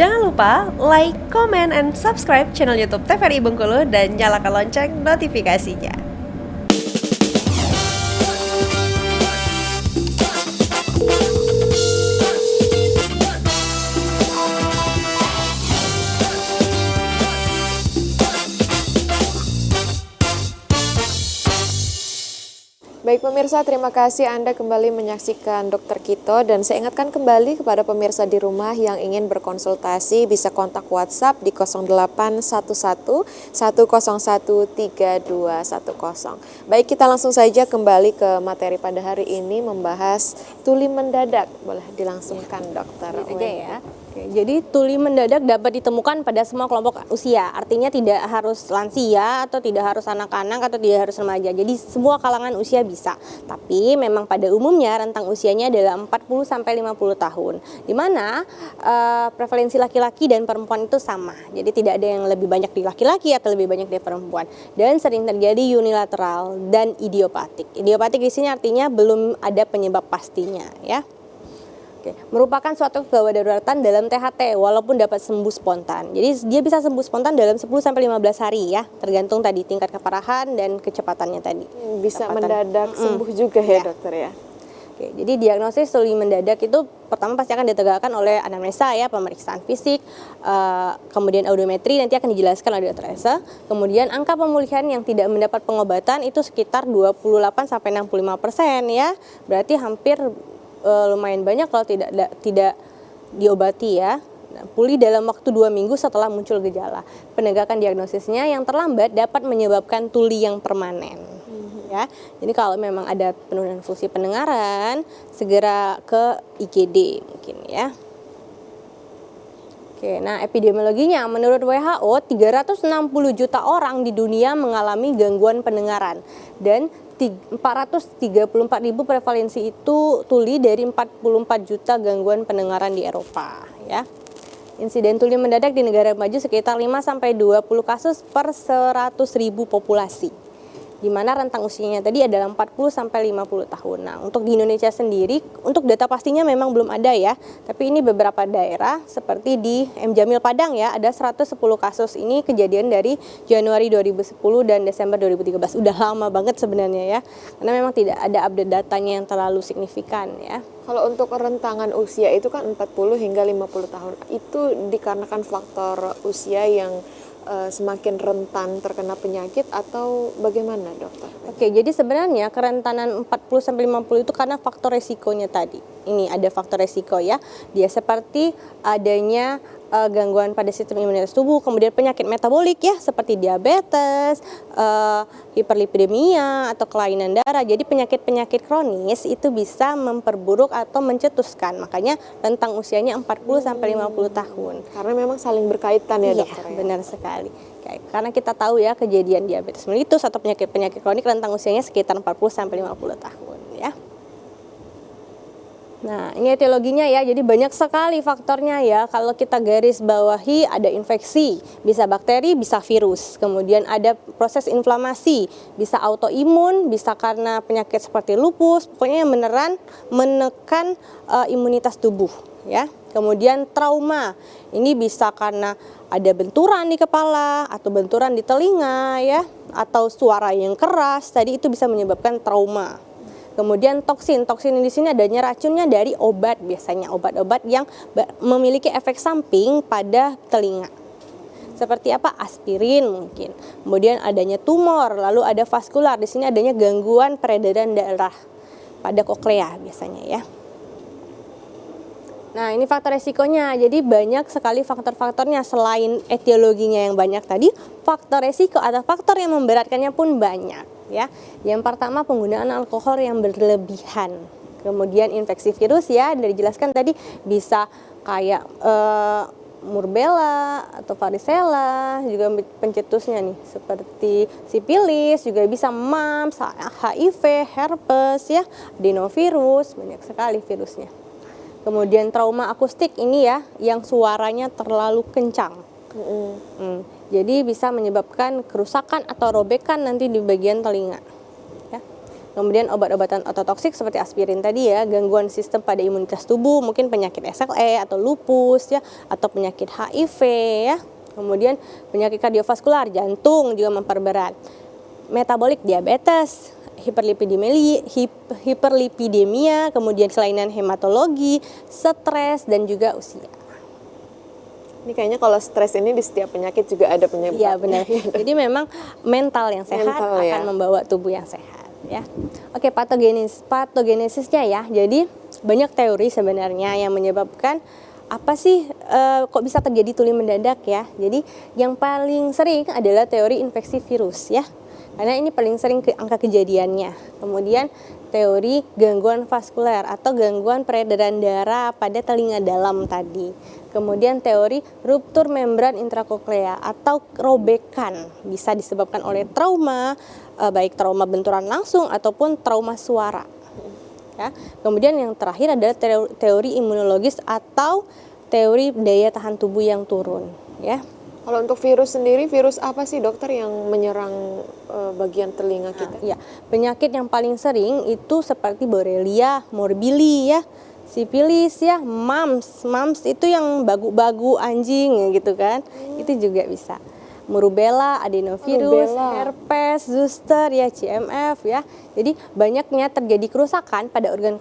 Jangan lupa like, comment, and subscribe channel YouTube TVRI Bengkulu dan nyalakan lonceng notifikasinya. Baik pemirsa, terima kasih Anda kembali menyaksikan Dokter Kito, dan saya ingatkan kembali kepada pemirsa di rumah yang ingin berkonsultasi bisa kontak WhatsApp di 0811 101 3210. Baik, kita langsung saja kembali ke materi pada hari ini, membahas tuli mendadak. Boleh dilangsungkan dokter? Aja ya. Oke, jadi tuli mendadak dapat ditemukan pada semua kelompok usia, artinya tidak harus lansia atau tidak harus anak-anak atau tidak harus remaja. Jadi semua kalangan usia bisa. Tapi memang pada umumnya rentang usianya adalah 40 sampai 50 tahun. Di mana prevalensi laki-laki dan perempuan itu sama. Jadi tidak ada yang lebih banyak di laki-laki atau lebih banyak di perempuan. Dan sering terjadi unilateral dan idiopatik. Idiopatik di sini artinya belum ada penyebab pastinya, ya. Oke, merupakan suatu gawat daruratan dalam THT walaupun dapat sembuh spontan. Jadi dia bisa sembuh spontan dalam 10 sampai 15 hari ya, tergantung tadi tingkat keparahan dan kecepatannya tadi. Bisa mendadak sembuh juga ya, dokter ya. Oke, jadi diagnosis tuli mendadak itu pertama pasti akan ditegakkan oleh anamnesa ya, pemeriksaan fisik, kemudian audiometri nanti akan dijelaskan oleh dokter Esa. Kemudian angka pemulihan yang tidak mendapat pengobatan itu sekitar 28 sampai 65% ya. Berarti hampir lumayan banyak kalau tidak diobati ya. Pulih dalam waktu 2 minggu setelah muncul gejala. Penegakan diagnosisnya yang terlambat dapat menyebabkan tuli yang permanen. Ya, jadi kalau memang ada penurunan fungsi pendengaran, segera ke IGD mungkin ya. Oke, nah epidemiologinya menurut WHO 360 juta orang di dunia mengalami gangguan pendengaran dan 434.000 prevalensi itu tuli dari 44 juta gangguan pendengaran di Eropa ya. Insiden tuli mendadak di negara maju sekitar 5 sampai 20 kasus per 100.000 populasi. Di mana rentang usianya tadi adalah 40 sampai 50 tahun. Nah, untuk di Indonesia sendiri, untuk data pastinya memang belum ada ya. Tapi ini beberapa daerah seperti di M Jamil Padang ya, ada 110 kasus. Ini kejadian dari Januari 2010 dan Desember 2013. Udah lama banget sebenarnya ya. Karena memang tidak ada update datanya yang terlalu signifikan ya. Kalau untuk rentangan usia itu kan 40 hingga 50 tahun. Itu dikarenakan faktor usia yang semakin rentan terkena penyakit atau bagaimana, dokter? Oke, jadi sebenarnya kerentanan 40 sampai 50 itu karena faktor resikonya tadi. Ini ada faktor resiko ya. Dia seperti adanya gangguan pada sistem imunitas tubuh, kemudian penyakit metabolik ya seperti diabetes, hiperlipidemia atau kelainan darah. Jadi penyakit-penyakit kronis itu bisa memperburuk atau mencetuskan. Makanya rentang usianya 40 sampai 50 tahun. Karena memang saling berkaitan ya, dokter. Iya, benar sekali. Karena kita tahu ya kejadian diabetes mellitus atau penyakit-penyakit kronik rentang usianya sekitar 40 sampai 50 tahun ya. Nah, ini etiologinya ya, jadi banyak sekali faktornya ya. Kalau kita garis bawahi ada infeksi, bisa bakteri, bisa virus. Kemudian ada proses inflamasi, bisa autoimun, bisa karena penyakit seperti lupus. Pokoknya yang beneran menekan imunitas tubuh ya. Kemudian trauma, ini bisa karena ada benturan di kepala atau benturan di telinga ya, atau suara yang keras. Tadi itu bisa menyebabkan trauma. Kemudian toksin di sini adanya racunnya dari obat, biasanya obat-obat yang memiliki efek samping pada telinga. Seperti apa? Aspirin mungkin. Kemudian adanya tumor, lalu ada vaskular, di sini adanya gangguan peredaran darah pada koklea biasanya ya. Nah, ini faktor resikonya. Jadi banyak sekali faktor-faktornya selain etiologinya yang banyak tadi, faktor resiko atau faktor yang memberatkannya pun banyak ya. Yang pertama penggunaan alkohol yang berlebihan. Kemudian infeksi virus ya, dari dijelaskan tadi bisa kayak murbella atau varicella, juga pencetusnya nih seperti sipilis, juga bisa mumps, HIV, herpes ya, adenovirus, banyak sekali virusnya. Kemudian trauma akustik ini ya, yang suaranya terlalu kencang. Jadi bisa menyebabkan kerusakan atau robekan nanti di bagian telinga. Ya. Kemudian obat-obatan ototoksik seperti aspirin tadi ya, gangguan sistem pada imunitas tubuh, mungkin penyakit SLE atau lupus ya, atau penyakit HIV ya. Kemudian penyakit kardiovaskular, jantung juga memperberat. Metabolik diabetes, hiperlipidemia, kemudian kelainan hematologi, stres dan juga usia. Ini kayaknya kalau stres ini di setiap penyakit juga ada penyebabnya. Iya benar. Jadi memang mental yang sehat Mental, akan ya. membawa tubuh yang sehat ya. Oke, patogenesisnya ya. Jadi banyak teori sebenarnya yang menyebabkan apa sih kok bisa terjadi tuli mendadak ya. Jadi yang paling sering adalah teori infeksi virus ya. Karena ini paling sering angka kejadiannya. Kemudian teori gangguan vaskuler atau gangguan peredaran darah pada telinga dalam tadi. Kemudian teori ruptur membran intrakoklea atau robekan bisa disebabkan oleh trauma, baik trauma benturan langsung ataupun trauma suara. Ya. Kemudian yang terakhir adalah teori imunologis atau teori daya tahan tubuh yang turun. Ya. Kalau untuk virus sendiri, virus apa sih dokter yang menyerang bagian telinga kita? Ya, penyakit yang paling sering itu seperti Borrelia, Morbilli ya, sipilis ya, mumps itu yang bagu-bagu anjing gitu kan, itu juga bisa. Rubella, adenovirus, herpes, zoster ya, CMF ya. Jadi banyaknya terjadi kerusakan pada organ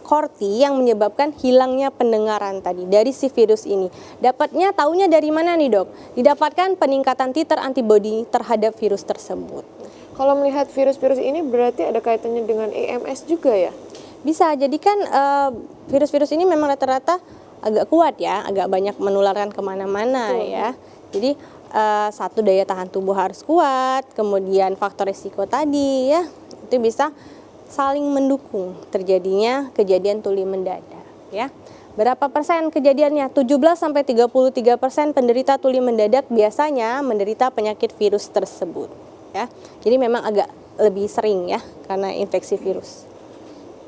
korti yang menyebabkan hilangnya pendengaran tadi dari si virus ini. Dapatnya taunya dari mana nih dok? Didapatkan peningkatan titer antibodi terhadap virus tersebut. Kalau melihat virus-virus ini berarti ada kaitannya dengan EMS juga ya? Bisa, jadi kan virus-virus ini memang rata-rata agak kuat ya, agak banyak menularkan kemana-mana ya. Jadi satu daya tahan tubuh harus kuat, kemudian faktor risiko tadi ya, itu bisa saling mendukung terjadinya kejadian tuli mendadak ya. Berapa persen kejadiannya? 17-33% penderita tuli mendadak biasanya menderita penyakit virus tersebut ya. Jadi memang agak lebih sering ya karena infeksi virus.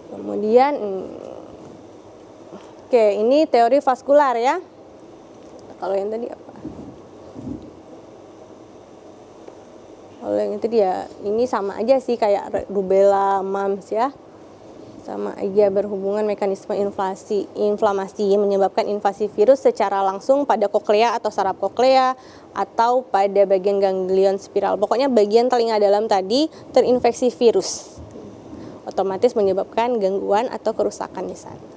Kemudian oke, ini teori vaskular ya. Kalau yang tadi apa? Kalau yang itu dia, ini sama aja sih kayak rubella, mumps ya. Sama aja berhubungan mekanisme inflamasi menyebabkan invasi virus secara langsung pada koklea atau saraf koklea atau pada bagian ganglion spiral. Pokoknya bagian telinga dalam tadi terinfeksi virus. Otomatis menyebabkan gangguan atau kerusakan di sana.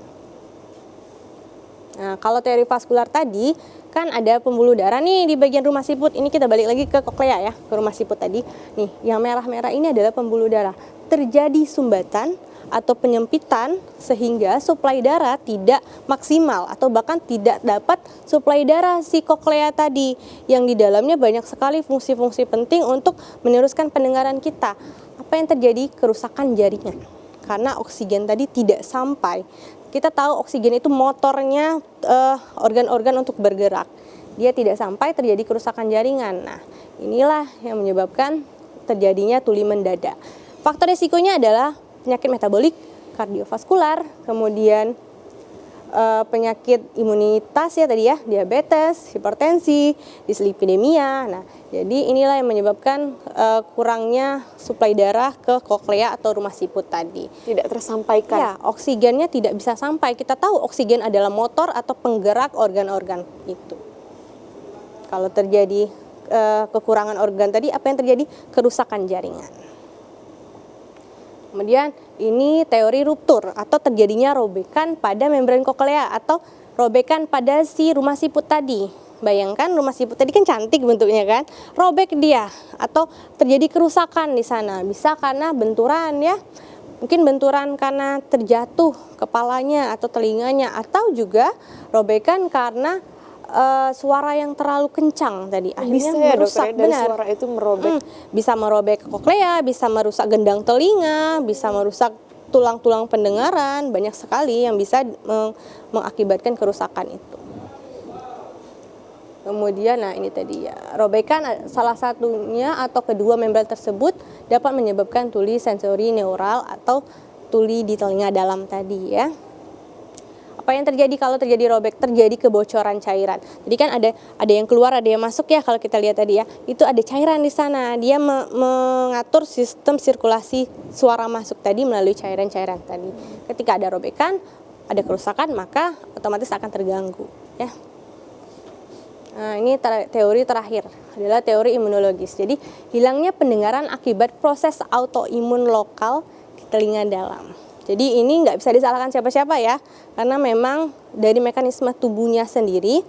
Nah, kalau teori vaskular tadi kan ada pembuluh darah nih di bagian rumah siput. Ini kita balik lagi ke koklea ya, ke rumah siput tadi. Nih, yang merah-merah ini adalah pembuluh darah. Terjadi sumbatan atau penyempitan sehingga suplai darah tidak maksimal atau bahkan tidak dapat suplai darah si koklea tadi yang di dalamnya banyak sekali fungsi-fungsi penting untuk meneruskan pendengaran kita. Apa yang terjadi? Kerusakan jaringan karena oksigen tadi tidak sampai. Kita tahu oksigen itu motornya organ-organ untuk bergerak. Dia tidak sampai, terjadi kerusakan jaringan. Nah, inilah yang menyebabkan terjadinya tuli mendadak. Faktor risikonya adalah penyakit metabolik, kardiovaskular, kemudian penyakit imunitas ya tadi ya, diabetes, hipertensi, dislipidemia. Nah, jadi inilah yang menyebabkan kurangnya suplai darah ke koklea atau rumah siput tadi. Tidak tersampaikan. Ya, oksigennya tidak bisa sampai. Kita tahu oksigen adalah motor atau penggerak organ-organ itu. Kalau terjadi kekurangan organ tadi, apa yang terjadi? Kerusakan jaringan. Kemudian ini teori ruptur atau terjadinya robekan pada membran koklea atau robekan pada si rumah siput tadi. Bayangkan rumah siput tadi kan cantik bentuknya kan, robek dia atau terjadi kerusakan di sana. Bisa karena benturan ya, mungkin benturan karena terjatuh kepalanya atau telinganya, atau juga robekan karena suara yang terlalu kencang tadi akhirnya bisa ya, merusak. dokter, dari suara itu merobek. Bisa merobek koklea, bisa merusak gendang telinga, bisa merusak tulang-tulang pendengaran, banyak sekali yang bisa mengakibatkan kerusakan itu. Kemudian nah ini tadi ya, robekan salah satunya atau kedua membran tersebut dapat menyebabkan tuli sensori neural atau tuli di telinga dalam tadi ya. Apa yang terjadi kalau terjadi robek? Terjadi kebocoran cairan. Jadi kan ada yang keluar, ada yang masuk ya kalau kita lihat tadi ya. Itu ada cairan di sana. Dia mengatur sistem sirkulasi suara masuk tadi melalui cairan-cairan tadi. Ketika ada robekan, ada kerusakan, maka otomatis akan terganggu ya. Nah, ini teori terakhir adalah teori imunologis. Jadi, hilangnya pendengaran akibat proses autoimun lokal di telinga dalam. Jadi, ini nggak bisa disalahkan siapa-siapa ya, karena memang dari mekanisme tubuhnya sendiri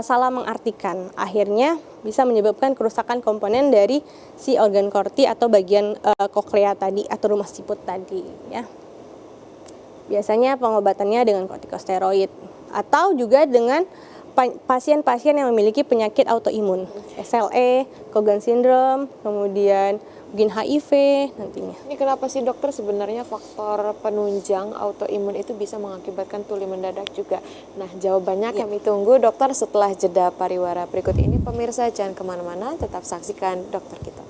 salah mengartikan. Akhirnya bisa menyebabkan kerusakan komponen dari si organ korti atau bagian koklea tadi atau rumah siput tadi ya. Biasanya pengobatannya dengan kortikosteroid atau juga dengan pasien-pasien yang memiliki penyakit autoimun, SLE, Sjogren syndrome, kemudian mungkin HIV nantinya. Ini kenapa sih dokter sebenarnya faktor penunjang autoimun itu bisa mengakibatkan tuli mendadak juga? Nah, jawabannya kami tunggu dokter setelah jeda pariwara berikut ini. Pemirsa jangan kemana-mana, tetap saksikan Dokter Kito.